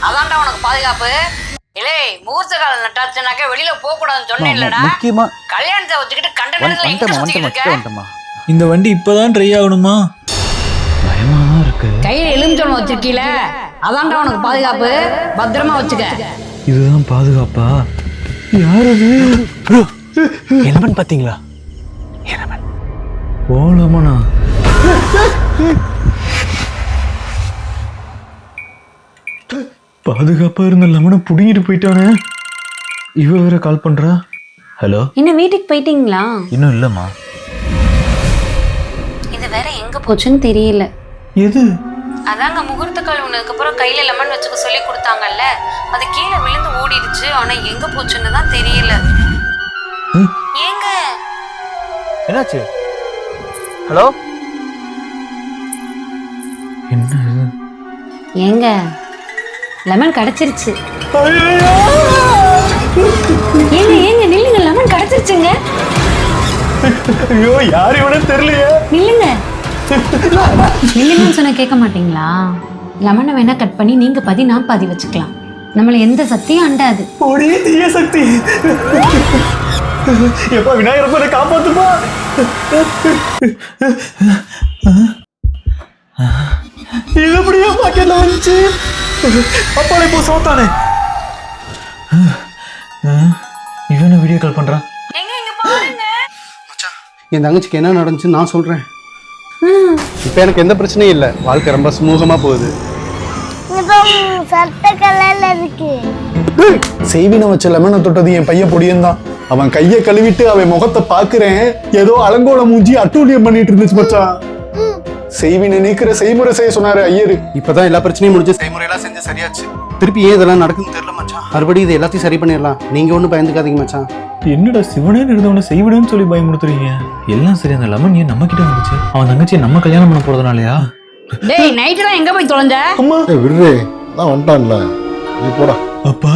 அதான்டா உனக்கு பாதுகாப்பு. இல்லே முகூர்த்த காலம் நட்டாச்சுனாக்க வெளியில போக கூடாதுன்னு சொன்னேன் இல்லடா. முக்கியமா கல்யாணத்தை வச்சுக்கிட்டு கண்டனத்துல எங்க சுத்திட்டு இருக்க? இந்த வண்டி இப்பதான் ட்ரை ஆகணுமா? பயமாதான் இருக்கு. கையில எலுமிச்சம் வச்சிருக்கீல, அதான்டா உனக்கு பாதுகாப்பு. பத்திரமா வச்சுக்க. இதுதான் பாதுகாப்பா? யாரு அது? என்னமன் பாத்தீங்களா? என்னமன் போலாமாண்ணா? பாதுகாப்பா இருந்த லெமனை புடிங்கிட்டு போயிட்டானே. இவ வேற கால் பண்றா. ஹலோ, என்ன வீட்டுக்கு போயிட்டீங்களா? இன்னும் இல்லம்மா. இது வேற எங்க போச்சுன்னு தெரியல. எது? அதாங்க முகூர்த்த கால் உனக்கு அப்புறம் கையில லெமன் வச்சுக்க சொல்லி கொடுத்தாங்கல்ல, அது கீழே விழுந்து ஓடிடுச்சு. ஆனா எங்க போச்சுன்னு தான் தெரியல. ஏங்க என்னாச்சு? ஹலோ, என்ன இது? ஏங்க லெமன் கிடைச்சிருச்சு. ஏங்க ஏங்க நில்லுங்க, லெமன் கிடைச்சிருச்சுங்க. ஐயோ, யார் இவனே தெரியலையே. நில்லுங்க நில்லுங்கன்னு சொன்ன கேட்க மாட்டீங்களா? லெமனை வேணா கட் பண்ணி நீங்க பாதி நான் பாதி வச்சுக்கலாம். நம்மள எந்த சக்தியும் அண்டாது. ஒரே தீய சக்தி. எப்பா விநாயகரை காப்பாத்துப்பா. இது எப்படியா பாக்கெட்ல வந்துச்சு? அப்பாலே போ சோத்தானே. இவனை வீடியோ கால் பண்றான். என் தங்கச்சிக்கு என்ன நடந்துச்சுன்னு நான் சொல்றேன். இப்ப எனக்கு எந்த பிரச்சனையும் இல்லை, வாழ்க்கை ரொம்ப சுமூகமா போகுது. செய்வின வச்ச லெமனை தொட்டது என் பையன் பொடியன் தான். அவன் கையை கழுவிட்டு அவன் முகத்தை பாக்குறேன், ஏதோ அலங்கோல மூஞ்சி அட்டூழியம் பண்ணிட்டு இருந்துச்சு மச்சான். செய்வினை நீக்கிற செய்முறை செய்ய சொன்னாரு ஐயரு. இப்பதான் எல்லா பிரச்சனையும் முடிஞ்சு செய்முறையெல்லாம் செஞ்சு சரியாச்சு. திருப்பி ஏன் இதெல்லாம் நடக்குன்னு தெரியல மச்சான். மறுபடியும் இது எல்லாத்தையும் சரி பண்ணிடலாம். நீங்க ஒன்றும் பயந்துக்காதீங்க மச்சான். என்னடா சிவனே இருந்தவன செய்விடுன்னு சொல்லி பயமுறுத்துறீங்க? எல்லாம் சரி. அந்த லெமன் ஏன் நம்ம கிட்ட வந்துச்சு? அவன் தங்கச்சியை நம்ம கல்யாணம் பண்ண போறதுனாலயா? டேய் நைட்டு தான் எங்க போய் தொலைஞ்ச? அம்மா விடுறே, நான் வந்துட்டான்ல, நீ போடா. அப்பா